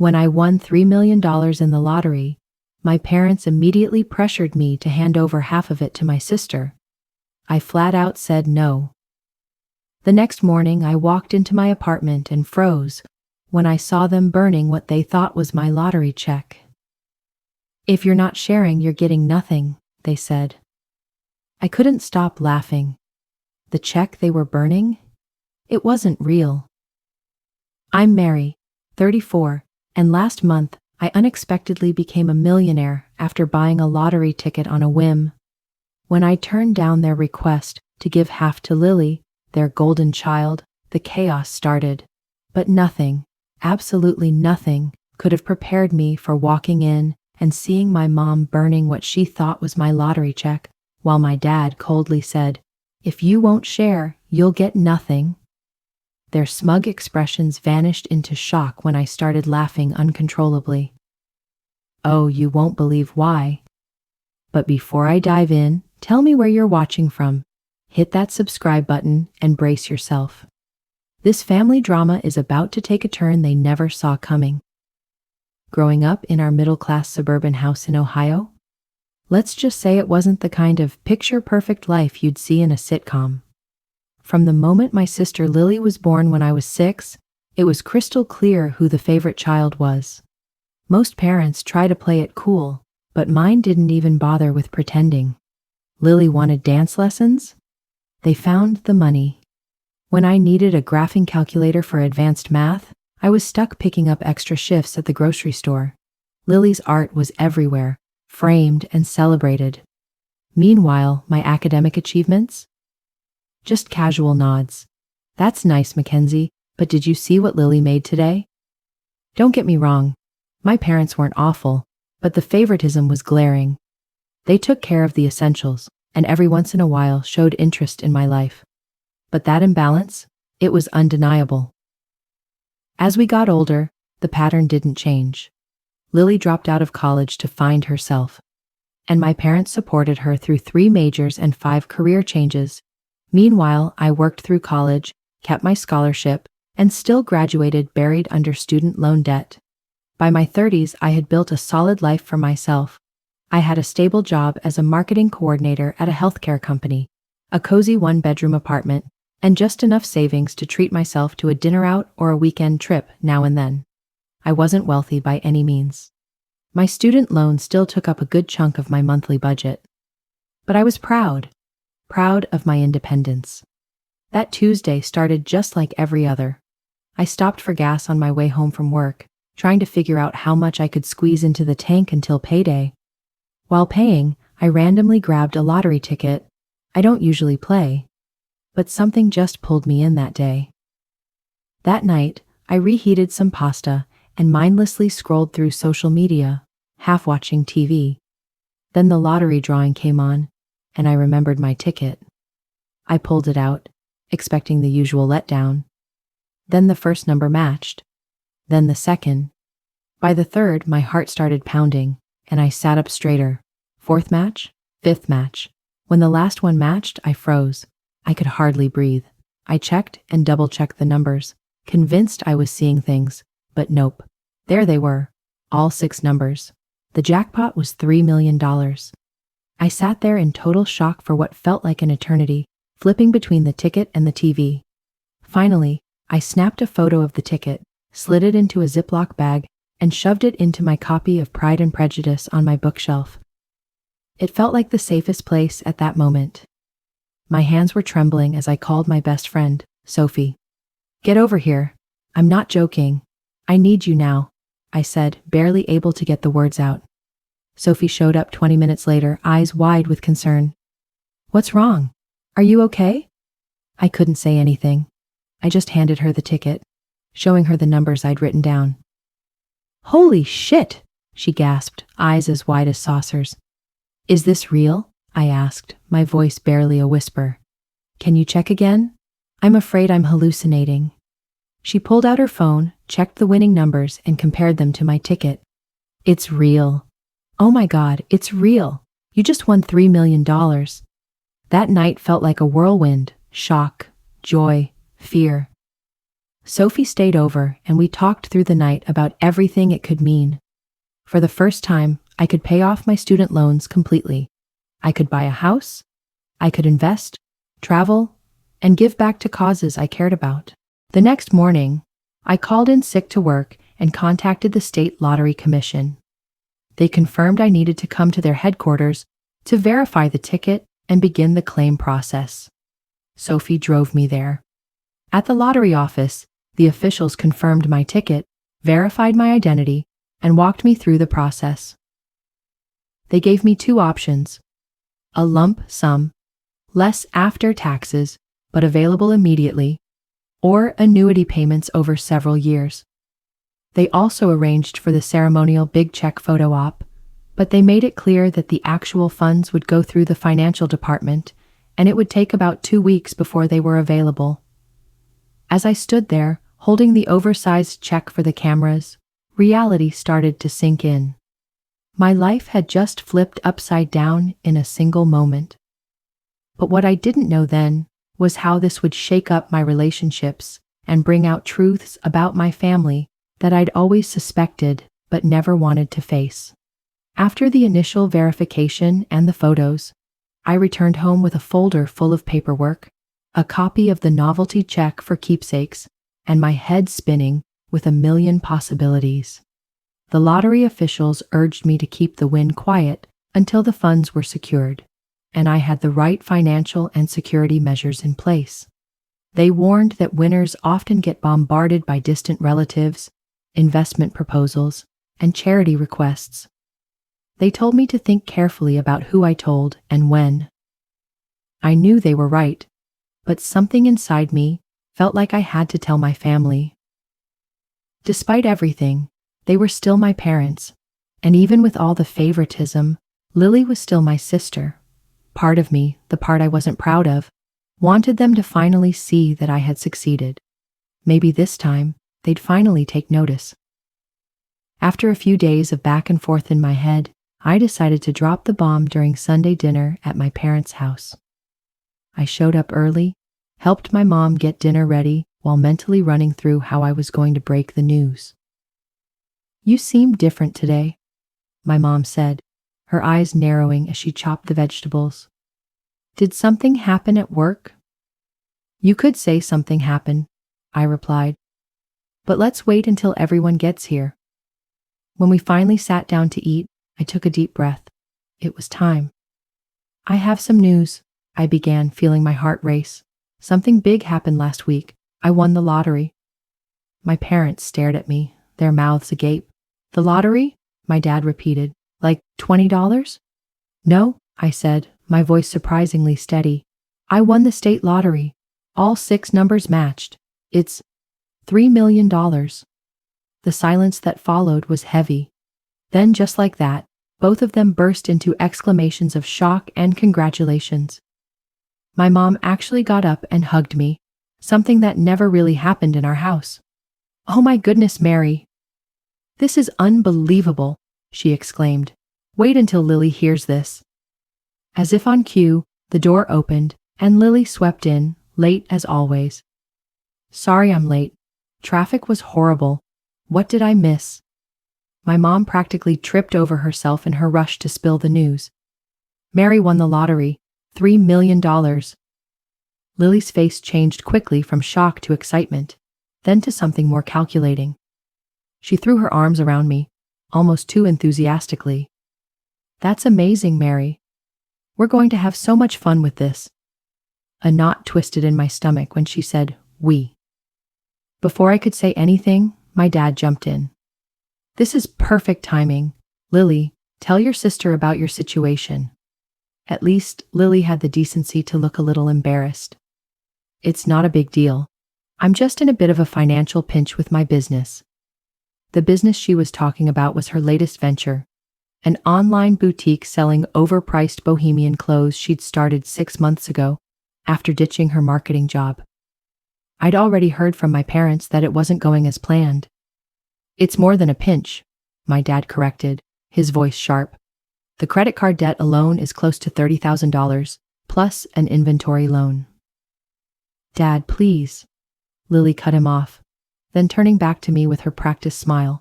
When I won $3 million in the lottery, my parents immediately pressured me to hand over half of it to my sister. I flat out said no. The next morning, I walked into my apartment and froze when I saw them burning what they thought was my lottery check. "If you're not sharing, you're getting nothing," they said. I couldn't stop laughing. The check they were burning? It wasn't real. I'm Mary, 34, and last month I unexpectedly became a millionaire after buying a lottery ticket on a whim. When I turned down their request to give half to Lily, their golden child, the chaos started. But nothing, absolutely nothing, could have prepared me for walking in and seeing my mom burning what she thought was my lottery check, while my dad coldly said, "If you won't share, you'll get nothing." Their smug expressions vanished into shock when I started laughing uncontrollably. Oh, you won't believe why. But before I dive in, tell me where you're watching from. Hit that subscribe button and brace yourself. This family drama is about to take a turn they never saw coming. Growing up in our middle-class suburban house in Ohio? Let's just say it wasn't the kind of picture-perfect life you'd see in a sitcom. From the moment my sister Lily was born when I was 6, it was crystal clear who the favorite child was. Most parents try to play it cool, but mine didn't even bother with pretending. Lily wanted dance lessons? They found the money. When I needed a graphing calculator for advanced math, I was stuck picking up extra shifts at the grocery store. Lily's art was everywhere, framed and celebrated. Meanwhile, my academic achievements? Just casual nods. "That's nice, Mackenzie, but did you see what Lily made today?" Don't get me wrong, my parents weren't awful, but the favoritism was glaring. They took care of the essentials, and every once in a while showed interest in my life. But that imbalance, it was undeniable. As we got older, the pattern didn't change. Lily dropped out of college to find herself, and my parents supported her through 3 majors and 5 career changes. Meanwhile, I worked through college, kept my scholarship, and still graduated buried under student loan debt. By my 30s, I had built a solid life for myself. I had a stable job as a marketing coordinator at a healthcare company, a cozy 1-bedroom apartment, and just enough savings to treat myself to a dinner out or a weekend trip now and then. I wasn't wealthy by any means. My student loan still took up a good chunk of my monthly budget. But I was proud of my independence. That Tuesday started just like every other. I stopped for gas on my way home from work, trying to figure out how much I could squeeze into the tank until payday. While paying, I randomly grabbed a lottery ticket. I don't usually play, but something just pulled me in that day. That night, I reheated some pasta and mindlessly scrolled through social media, half watching TV. Then the lottery drawing came on, and I remembered my ticket. I pulled it out, expecting the usual letdown. Then the first number matched. Then the second. By the third, my heart started pounding, and I sat up straighter. 4th match? 5th match. When the last one matched, I froze. I could hardly breathe. I checked and double-checked the numbers, convinced I was seeing things, but nope. There they were, all 6 numbers. The jackpot was $3 million. I sat there in total shock for what felt like an eternity, flipping between the ticket and the TV. Finally, I snapped a photo of the ticket, slid it into a Ziploc bag, and shoved it into my copy of Pride and Prejudice on my bookshelf. It felt like the safest place at that moment. My hands were trembling as I called my best friend, Sophie. "Get over here. I'm not joking. I need you now," I said, barely able to get the words out. Sophie showed up 20 minutes later, eyes wide with concern. "What's wrong? Are you okay?" I couldn't say anything. I just handed her the ticket, showing her the numbers I'd written down. "Holy shit!" she gasped, eyes as wide as saucers. "Is this real?" I asked, my voice barely a whisper. "Can you check again? I'm afraid I'm hallucinating." She pulled out her phone, checked the winning numbers, and compared them to my ticket. "It's real. Oh my God, it's real. You just won $3 million. That night felt like a whirlwind, shock, joy, fear. Sophie stayed over and we talked through the night about everything it could mean. For the first time, I could pay off my student loans completely. I could buy a house, I could invest, travel, and give back to causes I cared about. The next morning, I called in sick to work and contacted the State Lottery Commission. They confirmed I needed to come to their headquarters to verify the ticket and begin the claim process. Sophie drove me there. At the lottery office, the officials confirmed my ticket, verified my identity, and walked me through the process. They gave me two options: a lump sum, less after taxes, but available immediately, or annuity payments over several years. They also arranged for the ceremonial big check photo op, but they made it clear that the actual funds would go through the financial department, and it would take about 2 weeks before they were available. As I stood there, holding the oversized check for the cameras, reality started to sink in. My life had just flipped upside down in a single moment. But what I didn't know then was how this would shake up my relationships and bring out truths about my family that I'd always suspected but never wanted to face. After the initial verification and the photos, I returned home with a folder full of paperwork, a copy of the novelty check for keepsakes, and my head spinning with a million possibilities. The lottery officials urged me to keep the win quiet until the funds were secured, and I had the right financial and security measures in place. They warned that winners often get bombarded by distant relatives, investment proposals, and charity requests. They told me to think carefully about who I told and when. I knew they were right, but something inside me felt like I had to tell my family. Despite everything, they were still my parents, and even with all the favoritism, Lily was still my sister. Part of me, the part I wasn't proud of, wanted them to finally see that I had succeeded. Maybe this time, they'd finally take notice. After a few days of back and forth in my head, I decided to drop the bomb during Sunday dinner at my parents' house. I showed up early, helped my mom get dinner ready while mentally running through how I was going to break the news. "You seem different today," my mom said, her eyes narrowing as she chopped the vegetables. "Did something happen at work?" "You could say something happened," I replied. "But let's wait until everyone gets here." When we finally sat down to eat, I took a deep breath. It was time. "I have some news," I began, feeling my heart race. "Something big happened last week. I won the lottery." My parents stared at me, their mouths agape. "The lottery?" my dad repeated. "Like $20? "No," I said, my voice surprisingly steady. "I won the state lottery. All 6 numbers matched. It's $3 million. The silence that followed was heavy. Then, just like that, both of them burst into exclamations of shock and congratulations. My mom actually got up and hugged me, something that never really happened in our house. "Oh my goodness, Mary. This is unbelievable," she exclaimed. "Wait until Lily hears this." As if on cue, the door opened, and Lily swept in, late as always. "Sorry I'm late. Traffic was horrible. What did I miss?" My mom practically tripped over herself in her rush to spill the news. "Mary won the lottery, $3 million. Lily's face changed quickly from shock to excitement, then to something more calculating. She threw her arms around me, almost too enthusiastically. "That's amazing, Mary. We're going to have so much fun with this." A knot twisted in my stomach when she said, "we." Before I could say anything, my dad jumped in. "This is perfect timing. Lily, tell your sister about your situation." At least, Lily had the decency to look a little embarrassed. "It's not a big deal. I'm just in a bit of a financial pinch with my business." The business she was talking about was her latest venture, an online boutique selling overpriced bohemian clothes she'd started 6 months ago, after ditching her marketing job. I'd already heard from my parents that it wasn't going as planned. "It's more than a pinch," my dad corrected, his voice sharp. "The credit card debt alone is close to $30,000, plus an inventory loan." "Dad, please." Lily cut him off. then turning back to me with her practiced smile.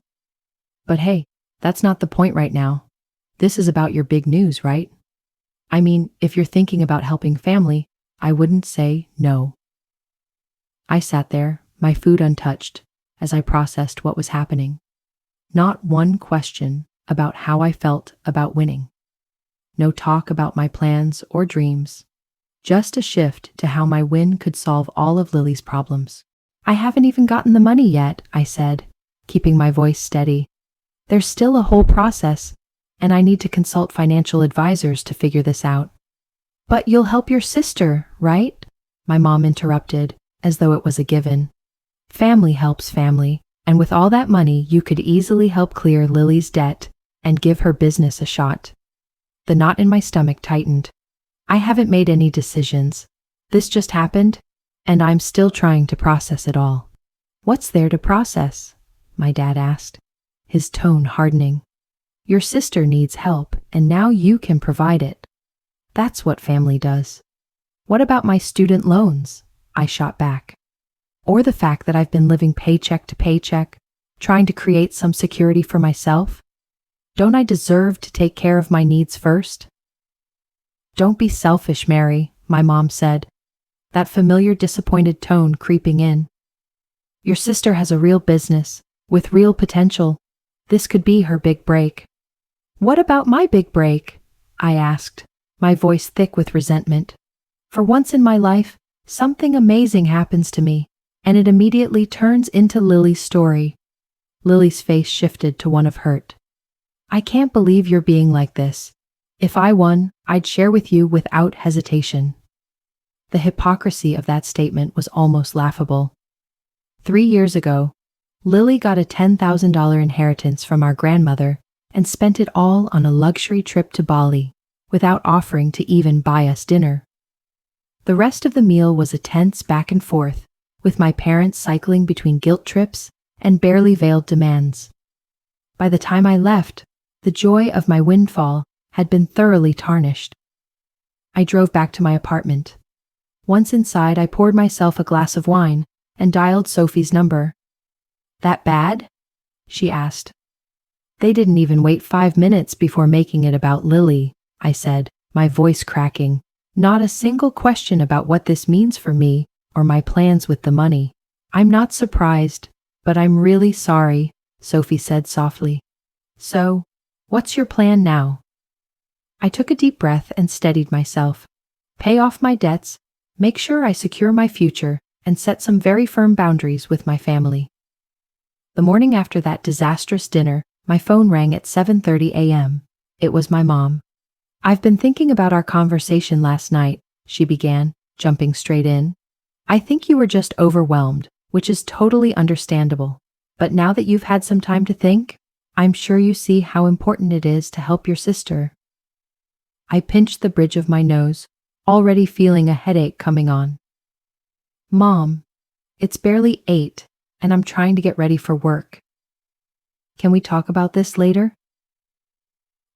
But hey, that's not the point right now. This is about your big news, right? I mean, if you're thinking about helping family, I wouldn't say no. I sat there, my food untouched, as I processed what was happening. Not one question about how I felt about winning. No talk about my plans or dreams. Just a shift to how my win could solve all of Lily's problems. I haven't even gotten the money yet, I said, keeping my voice steady. There's still a whole process, and I need to consult financial advisors to figure this out. But you'll help your sister, right? My mom interrupted, as though it was a given. Family helps family, and with all that money, you could easily help clear Lily's debt and give her business a shot. The knot in my stomach tightened. I haven't made any decisions. This just happened, and I'm still trying to process it all. What's there to process? My dad asked, his tone hardening. Your sister needs help, and now you can provide it. That's what family does. What about my student loans? I shot back. Or the fact that I've been living paycheck to paycheck, trying to create some security for myself? Don't I deserve to take care of my needs first? Don't be selfish, Mary, my mom said, that familiar disappointed tone creeping in. Your sister has a real business, with real potential. This could be her big break. What about my big break? I asked, my voice thick with resentment. For once in my life, something amazing happens to me, and it immediately turns into Lily's story. Lily's face shifted to one of hurt. I can't believe you're being like this. If I won, I'd share with you without hesitation. The hypocrisy of that statement was almost laughable. 3 years ago, Lily got a $10,000 inheritance from our grandmother and spent it all on a luxury trip to Bali, without offering to even buy us dinner. The rest of the meal was a tense back and forth, with my parents cycling between guilt trips and barely veiled demands. By the time I left, the joy of my windfall had been thoroughly tarnished. I drove back to my apartment. Once inside, I poured myself a glass of wine and dialed Sophie's number. That bad? She asked. They didn't even wait 5 minutes before making it about Lily, I said, my voice cracking. Not a single question about what this means for me or my plans with the money. I'm not surprised, but I'm really sorry, Sophie said softly. So, what's your plan now? I took a deep breath and steadied myself. Pay off my debts, make sure I secure my future, and set some very firm boundaries with my family. The morning after that disastrous dinner, my phone rang at 7:30 a.m. It was my mom. I've been thinking about our conversation last night, she began, jumping straight in. I think you were just overwhelmed, which is totally understandable. But now that you've had some time to think, I'm sure you see how important it is to help your sister. I pinched the bridge of my nose, already feeling a headache coming on. Mom, it's barely 8, and I'm trying to get ready for work. Can we talk about this later?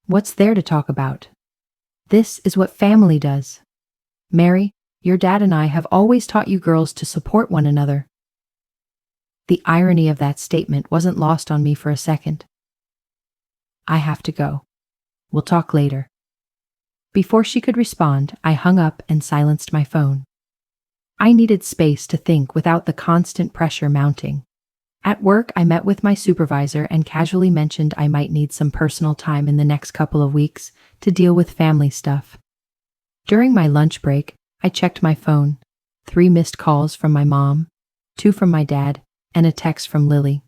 What's there to talk about? This is what family does. Mary, your dad and I have always taught you girls to support one another. The irony of that statement wasn't lost on me for a second. I have to go. We'll talk later. Before she could respond, I hung up and silenced my phone. I needed space to think without the constant pressure mounting. At work, I met with my supervisor and casually mentioned I might need some personal time in the next couple of weeks to deal with family stuff. During my lunch break, I checked my phone. 3 missed calls from my mom, 2 from my dad, and a text from Lily.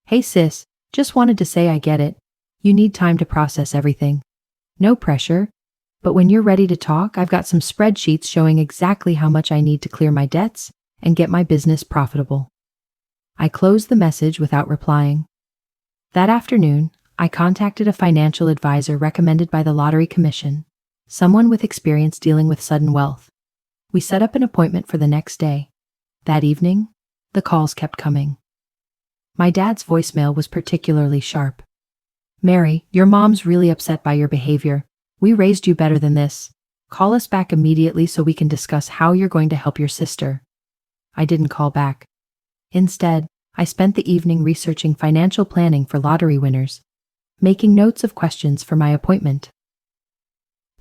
Hey sis, just wanted to say I get it. You need time to process everything. No pressure, but when you're ready to talk, I've got some spreadsheets showing exactly how much I need to clear my debts and get my business profitable. I closed the message without replying. That afternoon, I contacted a financial advisor recommended by the Lottery Commission, someone with experience dealing with sudden wealth. We set up an appointment for the next day. That evening, the calls kept coming. My dad's voicemail was particularly sharp. Mary, your mom's really upset by your behavior. We raised you better than this. Call us back immediately so we can discuss how you're going to help your sister. I didn't call back. Instead, I spent the evening researching financial planning for lottery winners, making notes of questions for my appointment.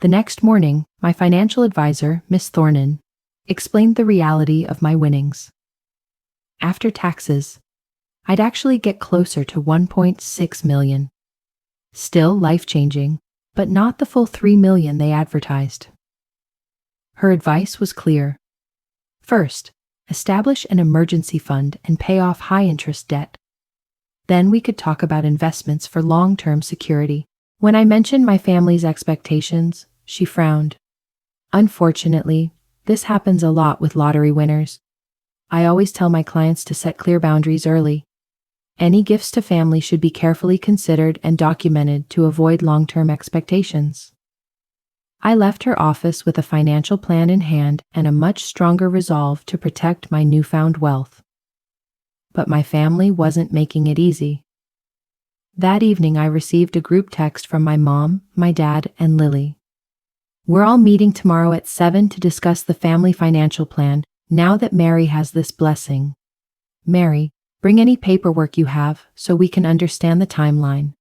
The next morning, my financial advisor, Miss Thornan, explained the reality of my winnings. After taxes, I'd actually get closer to 1.6 million. Still life-changing, but not the full 3 million they advertised. Her advice was clear. First, establish an emergency fund and pay off high-interest debt. Then we could talk about investments for long-term security. When I mentioned my family's expectations, she frowned. Unfortunately, this happens a lot with lottery winners. I always tell my clients to set clear boundaries early. Any gifts to family should be carefully considered and documented to avoid long-term expectations. I left her office with a financial plan in hand and a much stronger resolve to protect my newfound wealth. But my family wasn't making it easy. That evening I received a group text from my mom, my dad, and Lily. We're all meeting tomorrow at 7 to discuss the family financial plan, now that Mary has this blessing. Mary, bring any paperwork you have so we can understand the timeline.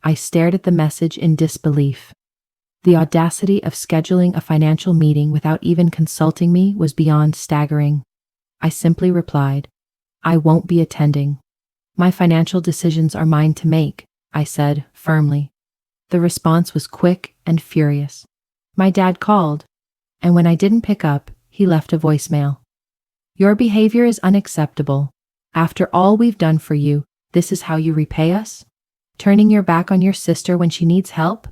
I stared at the message in disbelief. The audacity of scheduling a financial meeting without even consulting me was beyond staggering. I simply replied, I won't be attending. My financial decisions are mine to make, I said firmly. The response was quick and furious. My dad called, and when I didn't pick up, he left a voicemail. Your behavior is unacceptable. After all we've done for you, this is how you repay us? Turning your back on your sister when she needs help?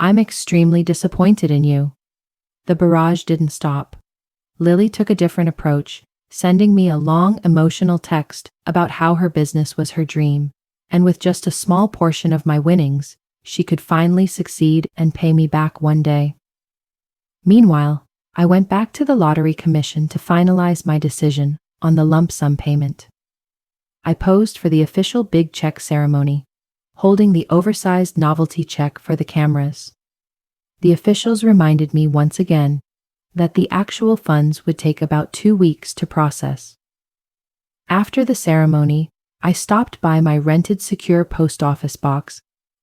I'm extremely disappointed in you. The barrage didn't stop. Lily took a different approach, sending me a long, emotional text about how her business was her dream, and with just a small portion of my winnings, she could finally succeed and pay me back one day. Meanwhile, I went back to the lottery commission to finalize my decision on the lump sum payment. I posed for the official big check ceremony, holding the oversized novelty check for the cameras. The officials reminded me once again that the actual funds would take about 2 weeks to process. After the ceremony, I stopped by my rented secure post office box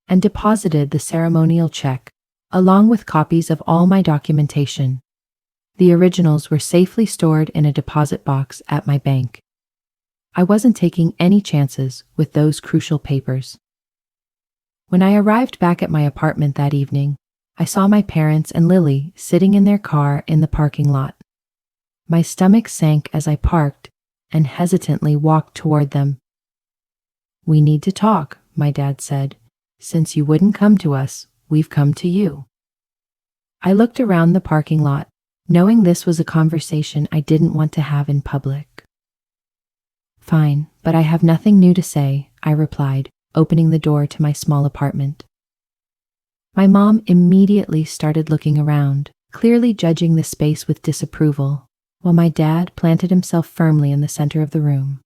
and deposited the ceremonial check, along with copies of all my documentation. The originals were safely stored in a deposit box at my bank. I wasn't taking any chances with those crucial papers. When I arrived back at my apartment that evening, I saw my parents and Lily sitting in their car in the parking lot. My stomach sank as I parked and hesitantly walked toward them. We need to talk, my dad said. Since you wouldn't come to us, we've come to you. I looked around the parking lot, knowing this was a conversation I didn't want to have in public. Fine, but I have nothing new to say, I replied, opening the door to my small apartment. My mom immediately started looking around, clearly judging the space with disapproval, while my dad planted himself firmly in the center of the room.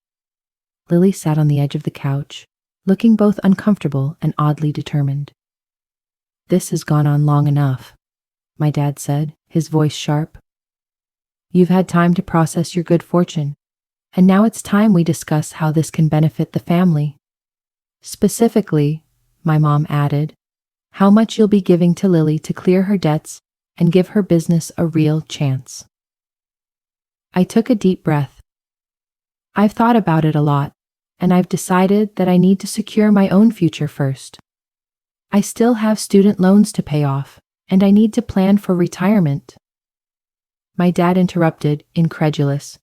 Lily sat on the edge of the couch, looking both uncomfortable and oddly determined. This has gone on long enough, my dad said, his voice sharp. You've had time to process your good fortune, and now it's time we discuss how this can benefit the family. Specifically, my mom added, how much you'll be giving to Lily to clear her debts and give her business a real chance. I took a deep breath. I've thought about it a lot, and I've decided that I need to secure my own future first. I still have student loans to pay off, and I need to plan for retirement. My dad interrupted, incredulous.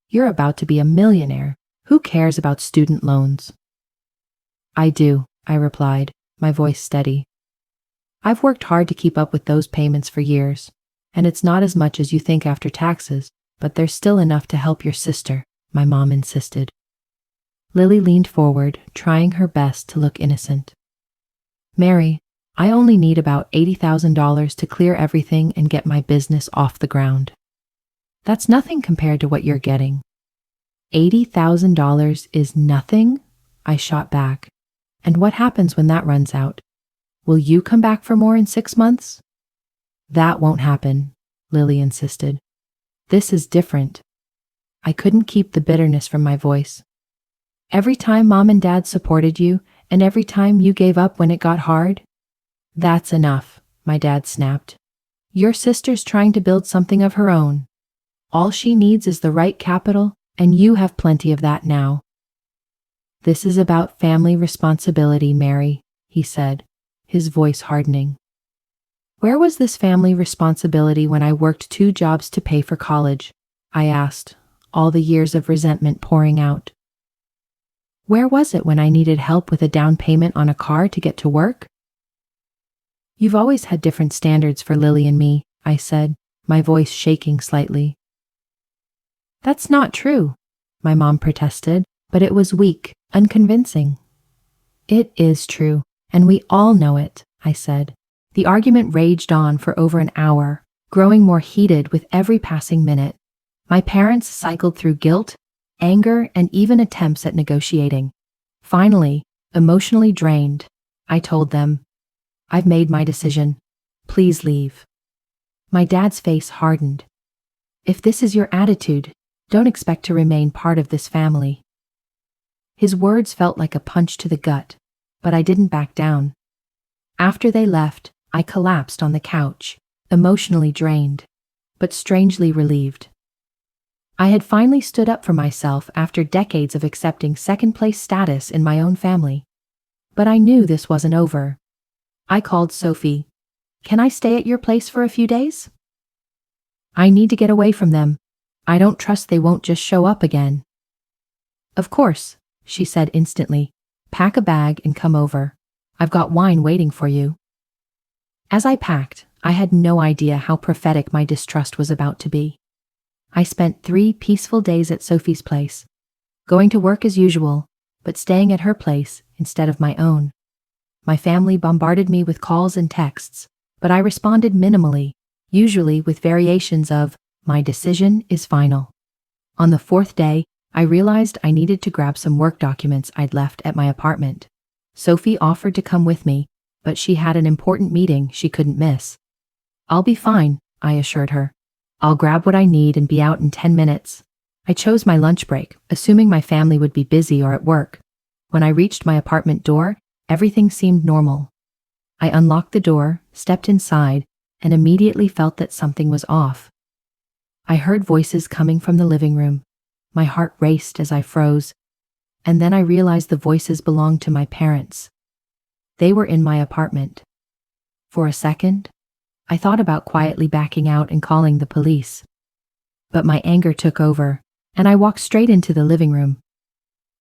You're about to be a millionaire. Who cares about student loans? I do, I replied, my voice steady. I've worked hard to keep up with those payments for years, and it's not as much as you think after taxes, but there's still enough to help your sister, my mom insisted. Lily leaned forward, trying her best to look innocent. Mary, I only need about $80,000 to clear everything and get my business off the ground. That's nothing compared to what you're getting. $80,000 is nothing? I shot back. And what happens when that runs out? Will you come back for more in 6 months? That won't happen, Lily insisted. This is different. I couldn't keep the bitterness from my voice. Every time mom and dad supported you, and every time you gave up when it got hard? That's enough, my dad snapped. Your sister's trying to build something of her own. All she needs is the right capital, and you have plenty of that now. This is about family responsibility, Mary, he said, his voice hardening. Where was this family responsibility when I worked 2 jobs to pay for college? I asked, all the years of resentment pouring out. Where was it when I needed help with a down payment on a car to get to work? You've always had different standards for Lily and me, I said, my voice shaking slightly. That's not true, my mom protested, but it was weak, unconvincing. It is true, and we all know it, I said. The argument raged on for over an hour, growing more heated with every passing minute. My parents cycled through guilt, anger, and even attempts at negotiating. Finally, emotionally drained, I told them, I've made my decision. Please leave. My dad's face hardened. If this is your attitude, don't expect to remain part of this family. His words felt like a punch to the gut, but I didn't back down. After they left, I collapsed on the couch, emotionally drained, but strangely relieved. I had finally stood up for myself after decades of accepting second-place status in my own family. But I knew this wasn't over. I called Sophie. Can I stay at your place for a few days? I need to get away from them. I don't trust they won't just show up again. Of course, she said instantly. Pack a bag and come over. I've got wine waiting for you. As I packed, I had no idea how prophetic my distrust was about to be. I spent 3 peaceful days at Sophie's place, going to work as usual, but staying at her place instead of my own. My family bombarded me with calls and texts, but I responded minimally, usually with variations of, my decision is final. On the 4th day, I realized I needed to grab some work documents I'd left at my apartment. Sophie offered to come with me, but she had an important meeting she couldn't miss. I'll be fine, I assured her. I'll grab what I need and be out in 10 minutes. I chose my lunch break, assuming my family would be busy or at work. When I reached my apartment door, everything seemed normal. I unlocked the door, stepped inside, and immediately felt that something was off. I heard voices coming from the living room. My heart raced as I froze, and then I realized the voices belonged to my parents. They were in my apartment. For a second, I thought about quietly backing out and calling the police. But my anger took over, and I walked straight into the living room.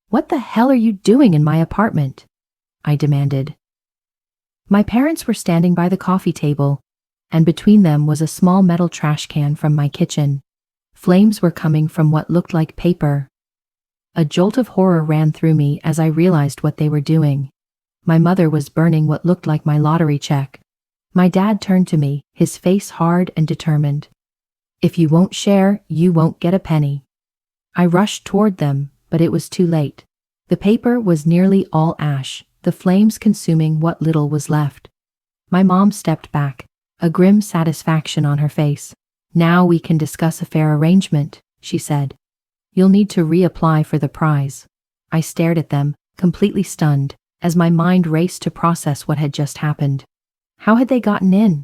What the hell are you doing in my apartment? I demanded. My parents were standing by the coffee table, and between them was a small metal trash can from my kitchen. Flames were coming from what looked like paper. A jolt of horror ran through me as I realized what they were doing. My mother was burning what looked like my lottery check. My dad turned to me, his face hard and determined. If you won't share, you won't get a penny. I rushed toward them, but it was too late. The paper was nearly all ash, the flames consuming what little was left. My mom stepped back, a grim satisfaction on her face. Now we can discuss a fair arrangement, she said. You'll need to reapply for the prize. I stared at them, completely stunned, as my mind raced to process what had just happened. How had they gotten in?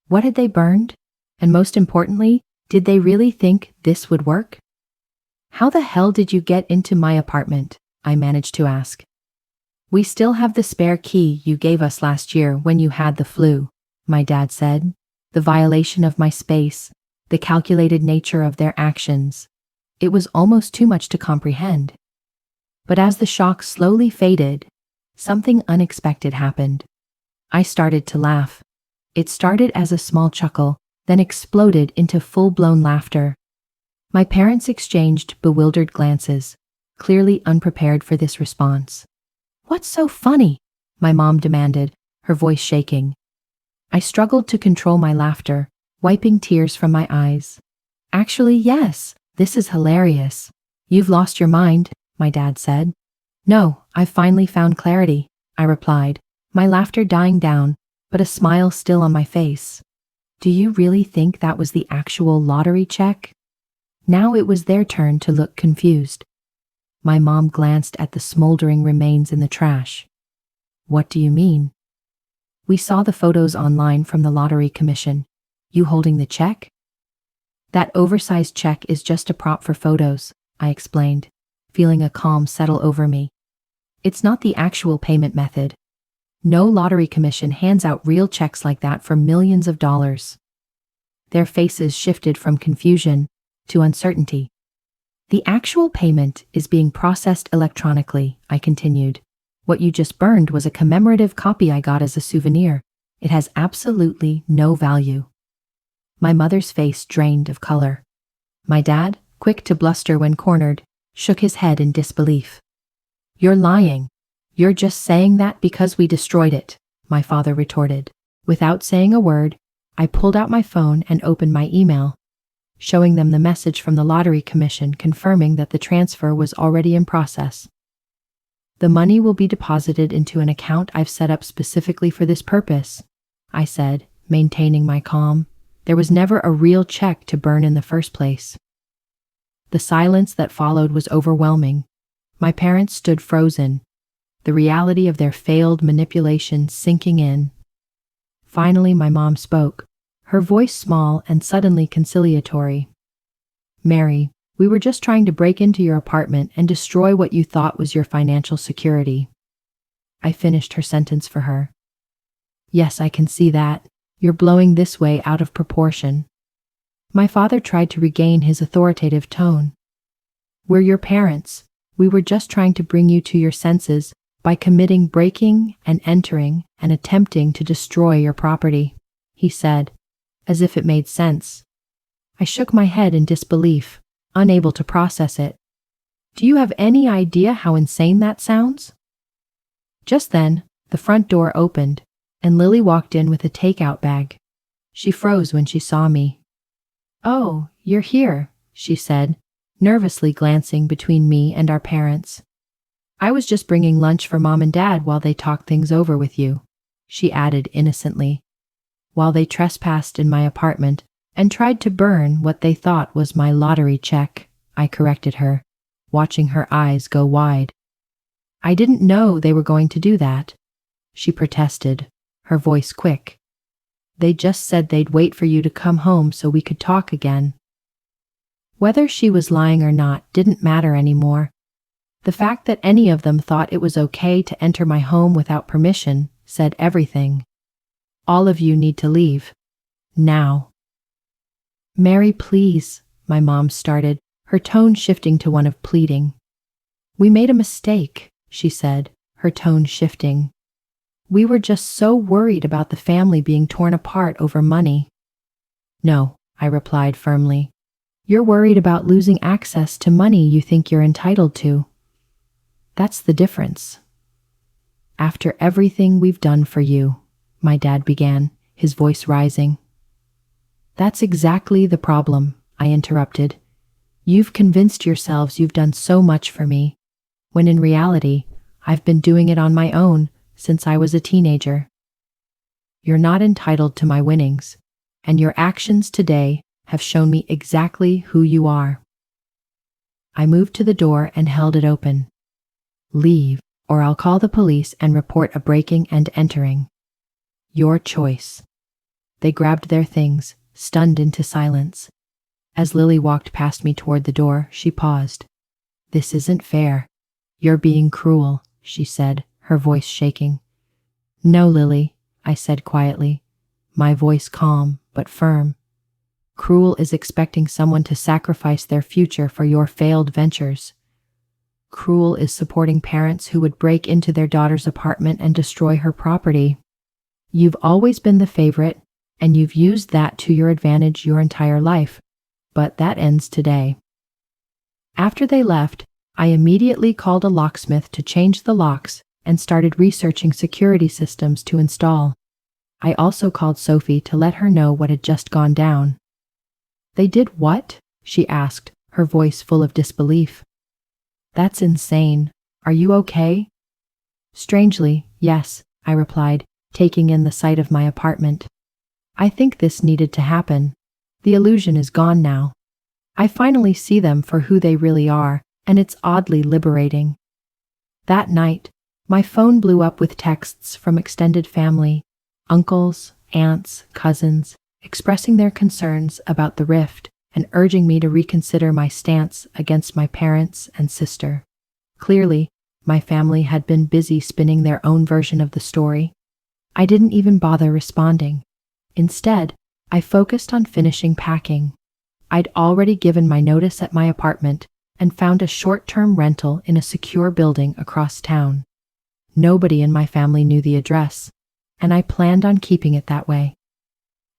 What had they burned? And most importantly, did they really think this would work? How the hell did you get into my apartment? I managed to ask. We still have the spare key you gave us last year when you had the flu, my dad said. The violation of my space, the calculated nature of their actions. It was almost too much to comprehend. But as the shock slowly faded, something unexpected happened. I started to laugh. It started as a small chuckle, then exploded into full-blown laughter. My parents exchanged bewildered glances, clearly unprepared for this response. What's so funny? My mom demanded, her voice shaking. I struggled to control my laughter, wiping tears from my eyes. Actually, yes, this is hilarious. You've lost your mind, my dad said. No, I've finally found clarity, I replied, my laughter dying down, but a smile still on my face. Do you really think that was the actual lottery check? Now it was their turn to look confused. My mom glanced at the smoldering remains in the trash. What do you mean? We saw the photos online from the lottery commission. You holding the check? That oversized check is just a prop for photos, I explained, feeling a calm settle over me. It's not the actual payment method. No lottery commission hands out real checks like that for millions of dollars. Their faces shifted from confusion to uncertainty. The actual payment is being processed electronically, I continued. What you just burned was a commemorative copy I got as a souvenir. It has absolutely no value. My mother's face drained of color. My dad, quick to bluster when cornered, shook his head in disbelief. You're lying. You're just saying that because we destroyed it, my father retorted. Without saying a word, I pulled out my phone and opened my email, showing them the message from the lottery commission confirming that the transfer was already in process. The money will be deposited into an account I've set up specifically for this purpose, I said, maintaining my calm. There was never a real check to burn in the first place. The silence that followed was overwhelming. My parents stood frozen, the reality of their failed manipulation sinking in. Finally, my mom spoke, her voice small and suddenly conciliatory. Mary, we were just trying to break into your apartment and destroy what you thought was your financial security. I finished her sentence for her. Yes, I can see that. You're blowing this way out of proportion. My father tried to regain his authoritative tone. We're your parents. We were just trying to bring you to your senses by committing breaking and entering and attempting to destroy your property, he said, as if it made sense. I shook my head in disbelief, unable to process it. Do you have any idea how insane that sounds? Just then, the front door opened, and Lily walked in with a takeout bag. She froze when she saw me. Oh, you're here, she said, nervously glancing between me and our parents. I was just bringing lunch for Mom and Dad while they talked things over with you, she added innocently. While they trespassed in my apartment and tried to burn what they thought was my lottery check, I corrected her, watching her eyes go wide. I didn't know they were going to do that, she protested, her voice quick. They just said they'd wait for you to come home so we could talk again. Whether she was lying or not didn't matter anymore. The fact that any of them thought it was okay to enter my home without permission said everything. All of you need to leave. Now. Mary, please, my mom started, her tone shifting to one of pleading. We made a mistake, she said, her tone shifting. We were just so worried about the family being torn apart over money. No, I replied firmly. You're worried about losing access to money you think you're entitled to. That's the difference. After everything we've done for you, my dad began, his voice rising. That's exactly the problem, I interrupted. You've convinced yourselves you've done so much for me, when in reality, I've been doing it on my own since I was a teenager. You're not entitled to my winnings, and your actions today have shown me exactly who you are. I moved to the door and held it open. Leave, or I'll call the police and report a breaking and entering. Your choice. They grabbed their things, stunned into silence. As Lily walked past me toward the door, she paused. This isn't fair. You're being cruel, she said, her voice shaking. No, Lily, I said quietly, my voice calm but firm. Cruel is expecting someone to sacrifice their future for your failed ventures. Cruel is supporting parents who would break into their daughter's apartment and destroy her property. You've always been the favorite, and you've used that to your advantage your entire life, but that ends today. After they left, I immediately called a locksmith to change the locks and started researching security systems to install. I also called Sophie to let her know what had just gone down. They did what? She asked, her voice full of disbelief. That's insane. Are you okay? Strangely, yes, I replied, taking in the sight of my apartment. I think this needed to happen. The illusion is gone now. I finally see them for who they really are, and it's oddly liberating. That night, my phone blew up with texts from extended family, uncles, aunts, cousins, expressing their concerns about the rift and urging me to reconsider my stance against my parents and sister. Clearly, my family had been busy spinning their own version of the story. I didn't even bother responding. Instead, I focused on finishing packing. I'd already given my notice at my apartment and found a short-term rental in a secure building across town. Nobody in my family knew the address, and I planned on keeping it that way.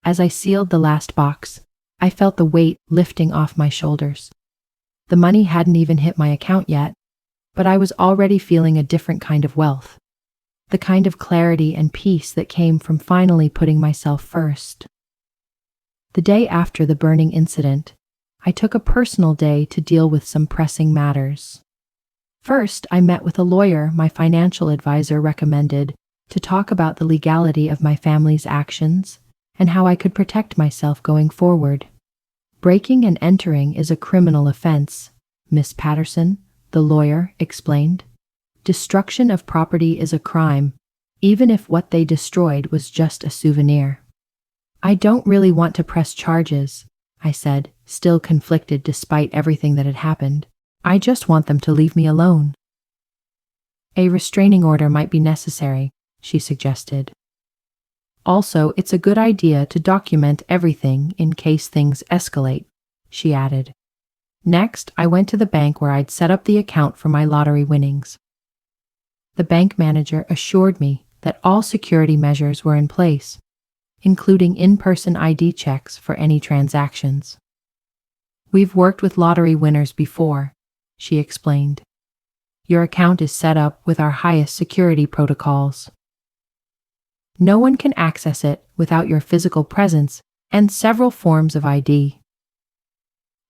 As I sealed the last box, I felt the weight lifting off my shoulders. The money hadn't even hit my account yet, but I was already feeling a different kind of wealth. The kind of clarity and peace that came from finally putting myself first. The day after the burning incident, I took a personal day to deal with some pressing matters. First, I met with a lawyer my financial advisor recommended to talk about the legality of my family's actions and how I could protect myself going forward. Breaking and entering is a criminal offense, Miss Patterson, the lawyer explained. Destruction of property is a crime, even if what they destroyed was just a souvenir. I don't really want to press charges, I said, still conflicted despite everything that had happened. I just want them to leave me alone. A restraining order might be necessary, she suggested. Also, it's a good idea to document everything in case things escalate, she added. Next, I went to the bank where I'd set up the account for my lottery winnings. The bank manager assured me that all security measures were in place, including in-person ID checks for any transactions. We've worked with lottery winners before, she explained. Your account is set up with our highest security protocols. No one can access it without your physical presence and several forms of ID.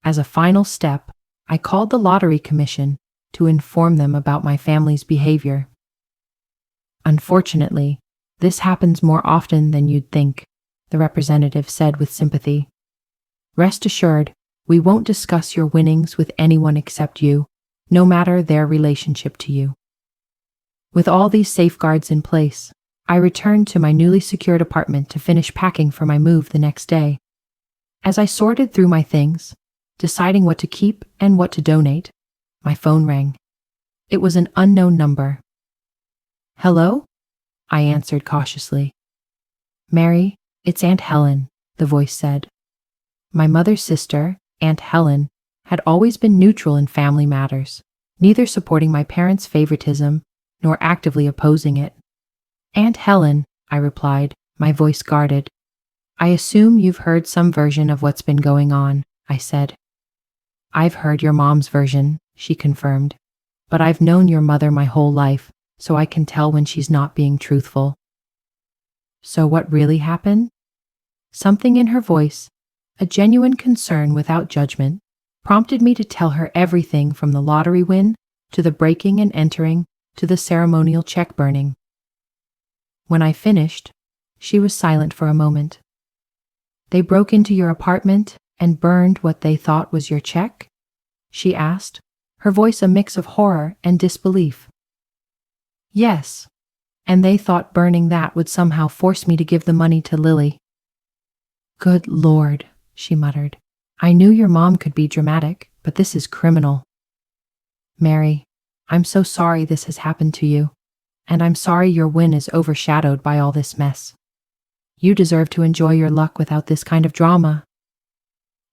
As a final step, I called the Lottery Commission to inform them about my family's behavior. Unfortunately, this happens more often than you'd think, the representative said with sympathy. Rest assured, we won't discuss your winnings with anyone except you, no matter their relationship to you. With all these safeguards in place, I returned to my newly secured apartment to finish packing for my move the next day. As I sorted through my things, deciding what to keep and what to donate, my phone rang. It was an unknown number. Hello? I answered cautiously. Mary, it's Aunt Helen, the voice said. My mother's sister, Aunt Helen, had always been neutral in family matters, neither supporting my parents' favoritism nor actively opposing it. Aunt Helen, I replied, my voice guarded. I assume you've heard some version of what's been going on, I said. I've heard your mom's version, she confirmed, but I've known your mother my whole life, so I can tell when she's not being truthful. So what really happened? Something in her voice, a genuine concern without judgment, prompted me to tell her everything from the lottery win to the breaking and entering to the ceremonial check burning. When I finished, she was silent for a moment. They broke into your apartment and burned what they thought was your check? She asked, her voice a mix of horror and disbelief. Yes, and they thought burning that would somehow force me to give the money to Lily. Good Lord, she muttered. I knew your mom could be dramatic, but this is criminal. Mary, I'm so sorry this has happened to you, and I'm sorry your win is overshadowed by all this mess. You deserve to enjoy your luck without this kind of drama.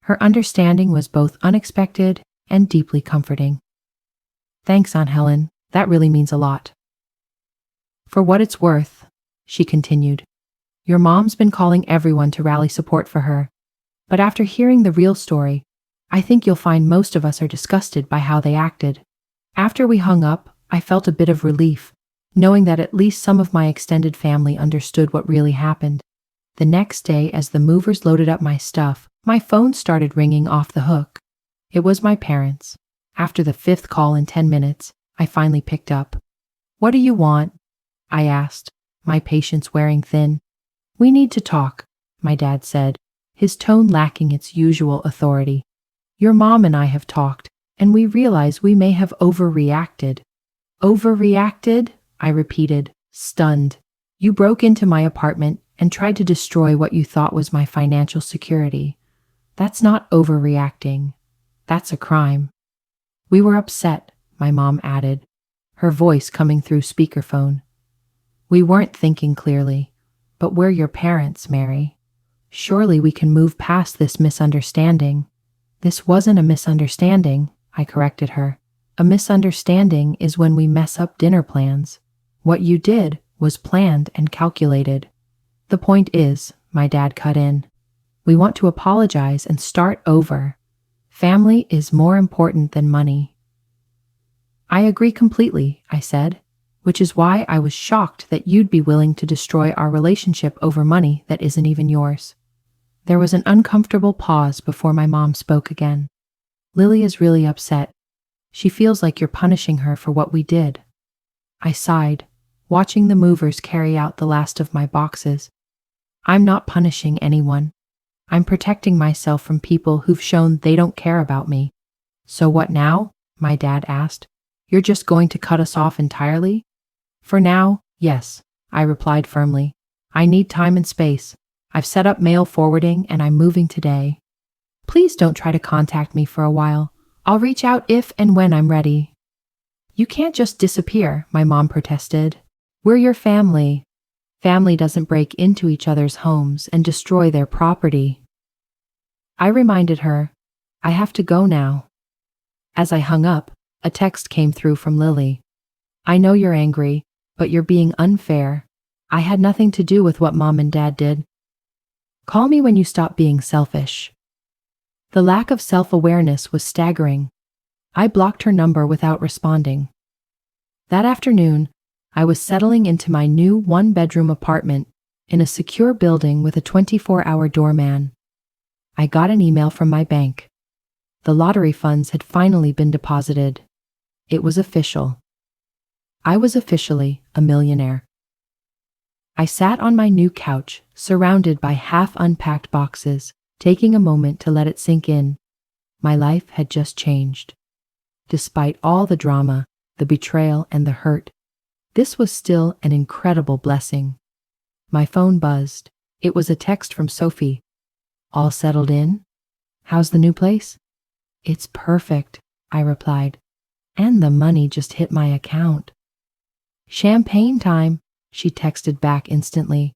Her understanding was both unexpected and deeply comforting. Thanks, Aunt Helen, that really means a lot. For what it's worth, she continued, your mom's been calling everyone to rally support for her, but after hearing the real story, I think you'll find most of us are disgusted by how they acted. After we hung up, I felt a bit of relief, knowing that at least some of my extended family understood what really happened. The next day, as the movers loaded up my stuff, my phone started ringing off the hook. It was my parents. After the 5th call in 10 minutes, I finally picked up. What do you want? I asked, my patience wearing thin. We need to talk, my dad said, his tone lacking its usual authority. Your mom and I have talked, and we realize we may have overreacted. Overreacted? I repeated, stunned. You broke into my apartment and tried to destroy what you thought was my financial security. That's not overreacting. That's a crime. We were upset, my mom added, her voice coming through speakerphone. We weren't thinking clearly, but we're your parents, Mary. Surely we can move past this misunderstanding. This wasn't a misunderstanding, I corrected her. A misunderstanding is when we mess up dinner plans. What you did was planned and calculated. The point is, my dad cut in, we want to apologize and start over. Family is more important than money. I agree completely, I said, which is why I was shocked that you'd be willing to destroy our relationship over money that isn't even yours. There was an uncomfortable pause before my mom spoke again. Lily is really upset. She feels like you're punishing her for what we did. I sighed, watching the movers carry out the last of my boxes. I'm not punishing anyone. I'm protecting myself from people who've shown they don't care about me. So what now? My dad asked. You're just going to cut us off entirely? For now, yes, I replied firmly. I need time and space. I've set up mail forwarding and I'm moving today. Please don't try to contact me for a while. I'll reach out if and when I'm ready. You can't just disappear, my mom protested. We're your family. Family doesn't break into each other's homes and destroy their property. I reminded her, I have to go now. As I hung up, a text came through from Lily. I know you're angry, but you're being unfair. I had nothing to do with what Mom and Dad did. Call me when you stop being selfish. The lack of self-awareness was staggering. I blocked her number without responding. That afternoon, I was settling into my new one-bedroom apartment in a secure building with a 24-hour doorman. I got an email from my bank. The lottery funds had finally been deposited. It was official. I was officially a millionaire. I sat on my new couch, surrounded by half-unpacked boxes, taking a moment to let it sink in. My life had just changed. Despite all the drama, the betrayal, and the hurt, this was still an incredible blessing. My phone buzzed. It was a text from Sophie. All settled in? How's the new place? It's perfect, I replied. And the money just hit my account. Champagne time, she texted back instantly.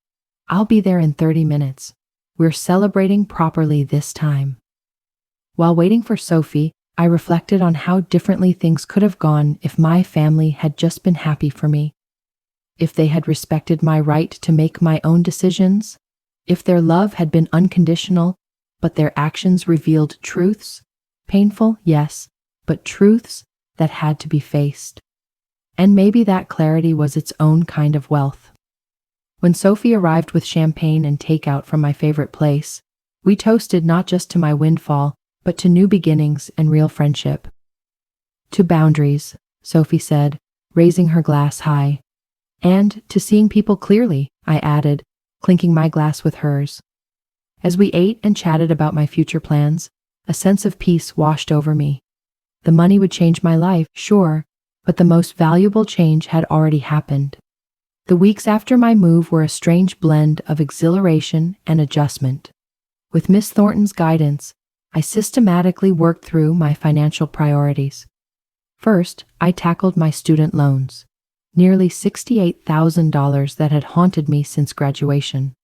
I'll be there in 30 minutes. We're celebrating properly this time. While waiting for Sophie, I reflected on how differently things could have gone if my family had just been happy for me. If they had respected my right to make my own decisions. If their love had been unconditional, but their actions revealed truths. Painful, yes, but truths that had to be faced. And maybe that clarity was its own kind of wealth. When Sophie arrived with champagne and takeout from my favorite place, we toasted not just to my windfall, but to new beginnings and real friendship. To boundaries, Sophie said, raising her glass high. And to seeing people clearly, I added, clinking my glass with hers. As we ate and chatted about my future plans, a sense of peace washed over me. The money would change my life, sure, but the most valuable change had already happened. The weeks after my move were a strange blend of exhilaration and adjustment. With Miss Thornton's guidance, I systematically worked through my financial priorities. First, I tackled my student loans, nearly $68,000 that had haunted me since graduation.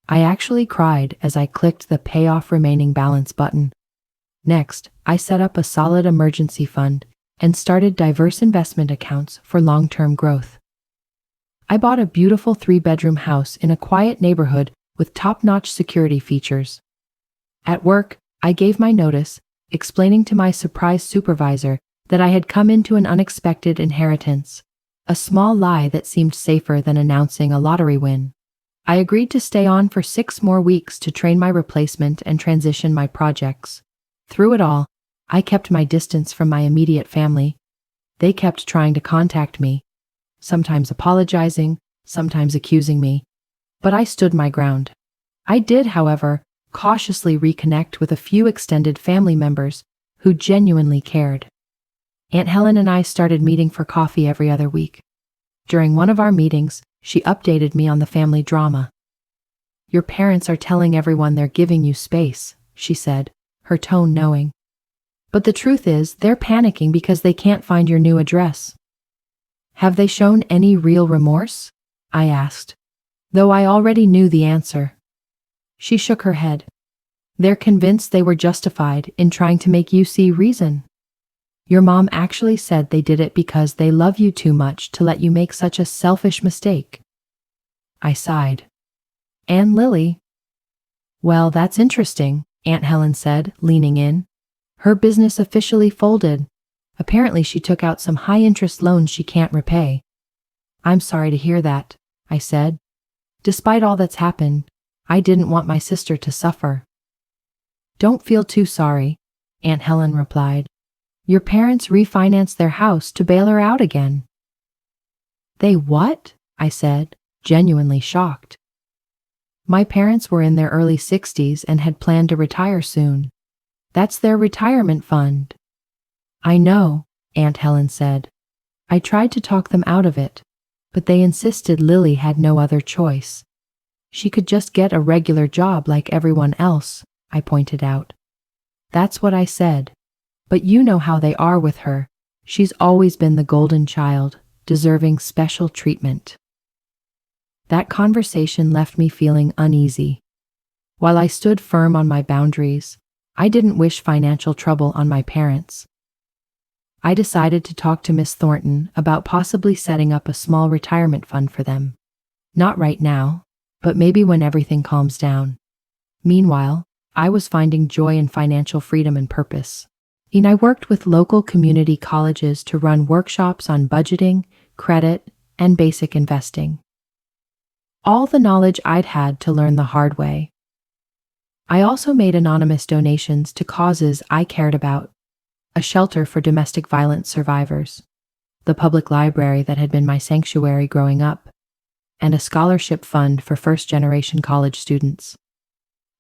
I actually cried as I clicked the Pay Off Remaining Balance button. Next, I set up a solid emergency fund and started diverse investment accounts for long-term growth. I bought a beautiful 3-bedroom house in a quiet neighborhood with top-notch security features. At work, I gave my notice, explaining to my surprised supervisor that I had come into an unexpected inheritance, a small lie that seemed safer than announcing a lottery win. I agreed to stay on for 6 more weeks to train my replacement and transition my projects. Through it all, I kept my distance from my immediate family. They kept trying to contact me, sometimes apologizing, sometimes accusing me, but I stood my ground. I did, however, cautiously reconnect with a few extended family members who genuinely cared. Aunt Helen and I started meeting for coffee every other week. During one of our meetings, she updated me on the family drama. "Your parents are telling everyone they're giving you space," she said, her tone knowing. "But the truth is, they're panicking because they can't find your new address." "Have they shown any real remorse?" I asked, though I already knew the answer. She shook her head. "They're convinced they were justified in trying to make you see reason. Your mom actually said they did it because they love you too much to let you make such a selfish mistake." I sighed. "And Lily?" "Well, that's interesting," Aunt Helen said, leaning in. "Her business officially folded. Apparently she took out some high-interest loans she can't repay." "I'm sorry to hear that," I said. "Despite all that's happened, I didn't want my sister to suffer." "Don't feel too sorry," Aunt Helen replied. "Your parents refinanced their house to bail her out again." "They what?" I said, genuinely shocked. "My parents were in their early 60s and had planned to retire soon. That's their retirement fund." "I know," Aunt Helen said. "I tried to talk them out of it, but they insisted Lily had no other choice. She could just get a regular job like everyone else," I pointed out. "That's what I said. But you know how they are with her. She's always been the golden child, deserving special treatment." That conversation left me feeling uneasy. While I stood firm on my boundaries, I didn't wish financial trouble on my parents. I decided to talk to Miss Thornton about possibly setting up a small retirement fund for them. Not right now, but maybe when everything calms down. Meanwhile, I was finding joy in financial freedom and purpose. I worked with local community colleges to run workshops on budgeting, credit, and basic investing. All the knowledge I'd had to learn the hard way. I also made anonymous donations to causes I cared about: a shelter for domestic violence survivors, the public library that had been my sanctuary growing up, and a scholarship fund for first-generation college students.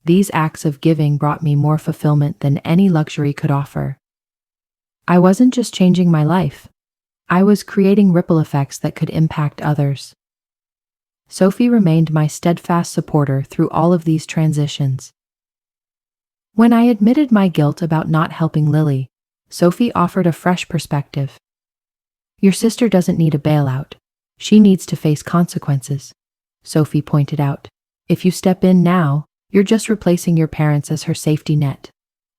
These acts of giving brought me more fulfillment than any luxury could offer. I wasn't just changing my life. I was creating ripple effects that could impact others. Sophie remained my steadfast supporter through all of these transitions. When I admitted my guilt about not helping Lily, Sophie offered a fresh perspective. "Your sister doesn't need a bailout. She needs to face consequences," Sophie pointed out. "If you step in now, you're just replacing your parents as her safety net.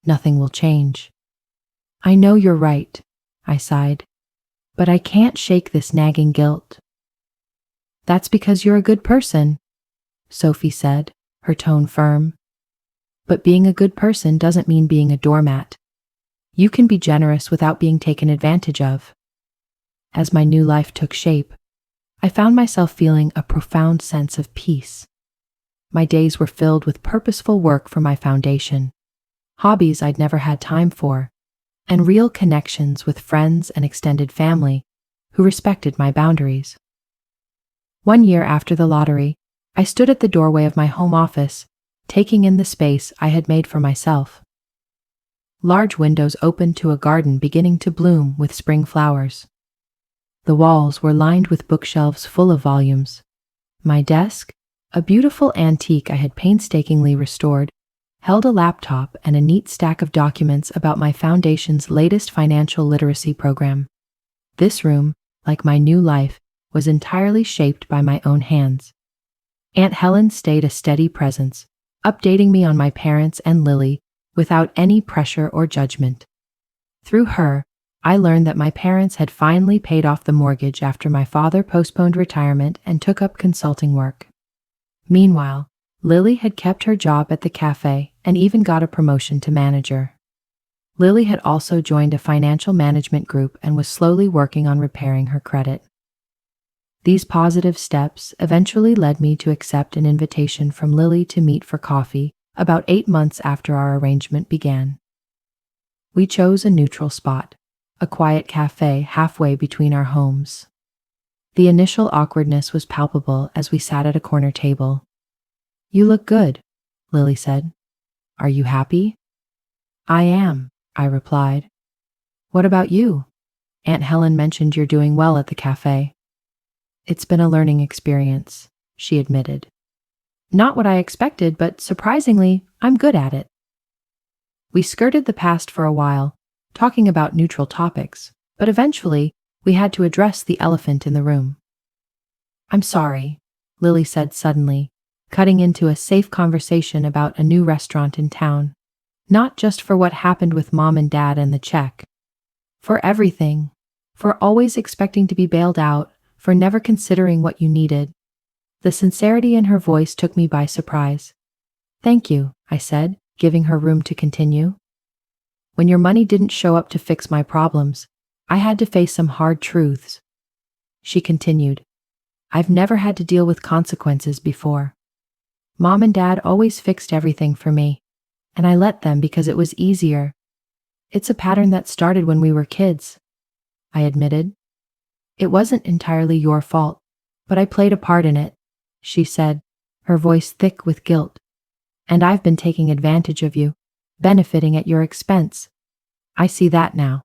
Nothing will change." "I know you're right," I sighed. "But I can't shake this nagging guilt." "That's because you're a good person," Sophie said, her tone firm. "But being a good person doesn't mean being a doormat. You can be generous without being taken advantage of." As my new life took shape, I found myself feeling a profound sense of peace. My days were filled with purposeful work for my foundation, hobbies I'd never had time for, and real connections with friends and extended family who respected my boundaries. One year after the lottery, I stood at the doorway of my home office, taking in the space I had made for myself. Large windows opened to a garden beginning to bloom with spring flowers. The walls were lined with bookshelves full of volumes. My desk, a beautiful antique I had painstakingly restored, held a laptop and a neat stack of documents about my foundation's latest financial literacy program. This room, like my new life, was entirely shaped by my own hands. Aunt Helen stayed a steady presence, updating me on my parents and Lily without any pressure or judgment. Through her, I learned that my parents had finally paid off the mortgage after my father postponed retirement and took up consulting work. Meanwhile, Lily had kept her job at the cafe and even got a promotion to manager. Lily had also joined a financial management group and was slowly working on repairing her credit. These positive steps eventually led me to accept an invitation from Lily to meet for coffee about 8 months after our arrangement began. We chose a neutral spot, a quiet cafe halfway between our homes. The initial awkwardness was palpable as we sat at a corner table. "You look good," Lily said. "Are you happy?" "I am," I replied. "What about you?" Aunt Helen mentioned you're doing well at the cafe. It's been a learning experience, she admitted. Not what I expected, but surprisingly, I'm good at it. We skirted the past for a while, talking about neutral topics, but eventually, we had to address the elephant in the room. I'm sorry, Lily said suddenly, cutting into a safe conversation about a new restaurant in town. Not just for what happened with Mom and Dad and the check. For everything. For always expecting to be bailed out, for never considering what you needed. The sincerity in her voice took me by surprise. Thank you, I said, giving her room to continue. When your money didn't show up to fix my problems, I had to face some hard truths. She continued. I've never had to deal with consequences before. Mom and Dad always fixed everything for me, and I let them because it was easier. It's a pattern that started when we were kids, I admitted. It wasn't entirely your fault, but I played a part in it, she said, her voice thick with guilt. And I've been taking advantage of you, benefiting at your expense. I see that now.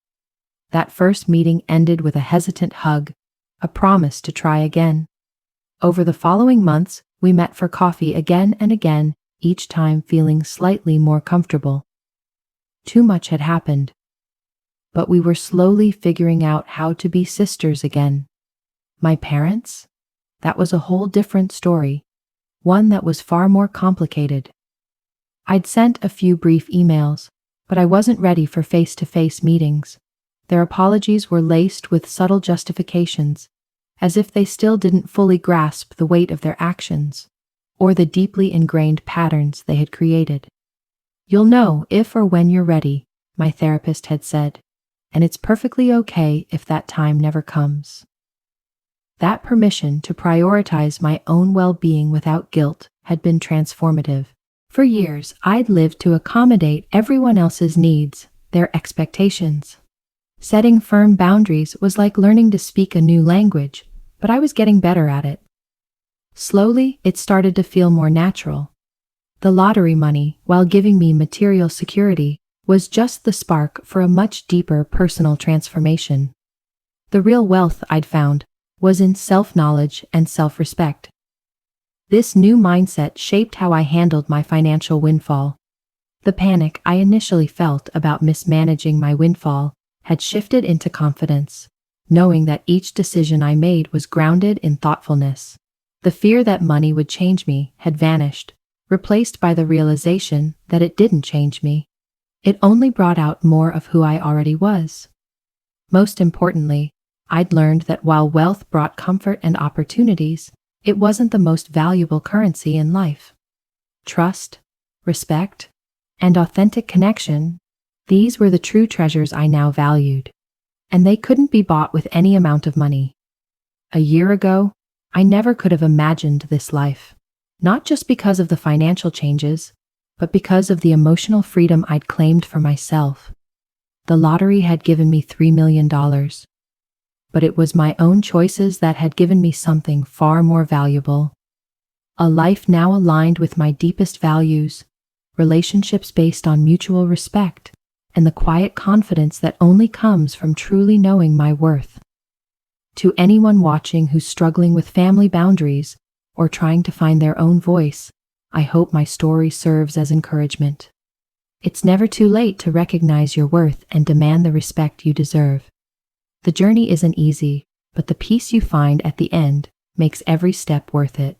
That first meeting ended with a hesitant hug, a promise to try again. Over the following months, we met for coffee again and again, each time feeling slightly more comfortable. Too much had happened. But we were slowly figuring out how to be sisters again. My parents? That was a whole different story, one that was far more complicated. I'd sent a few brief emails, but I wasn't ready for face-to-face meetings. Their apologies were laced with subtle justifications, as if they still didn't fully grasp the weight of their actions, or the deeply ingrained patterns they had created. You'll know if or when you're ready, my therapist had said, and it's perfectly okay if that time never comes. That permission to prioritize my own well-being without guilt had been transformative. For years, I'd lived to accommodate everyone else's needs, their expectations. Setting firm boundaries was like learning to speak a new language, but I was getting better at it. Slowly, it started to feel more natural. The lottery money, while giving me material security, was just the spark for a much deeper personal transformation. The real wealth I'd found was in self-knowledge and self-respect. This new mindset shaped how I handled my financial windfall. The panic I initially felt about mismanaging my windfall had shifted into confidence, knowing that each decision I made was grounded in thoughtfulness. The fear that money would change me had vanished, replaced by the realization that it didn't change me. It only brought out more of who I already was. Most importantly, I'd learned that while wealth brought comfort and opportunities, it wasn't the most valuable currency in life. Trust, respect, and authentic connection, these were the true treasures I now valued, and they couldn't be bought with any amount of money. A year ago, I never could have imagined this life, not just because of the financial changes, but because of the emotional freedom I'd claimed for myself. The lottery had given me $3 million, but it was my own choices that had given me something far more valuable. A life now aligned with my deepest values, relationships based on mutual respect, and the quiet confidence that only comes from truly knowing my worth. To anyone watching who's struggling with family boundaries or trying to find their own voice, I hope my story serves as encouragement. It's never too late to recognize your worth and demand the respect you deserve. The journey isn't easy, but the peace you find at the end makes every step worth it.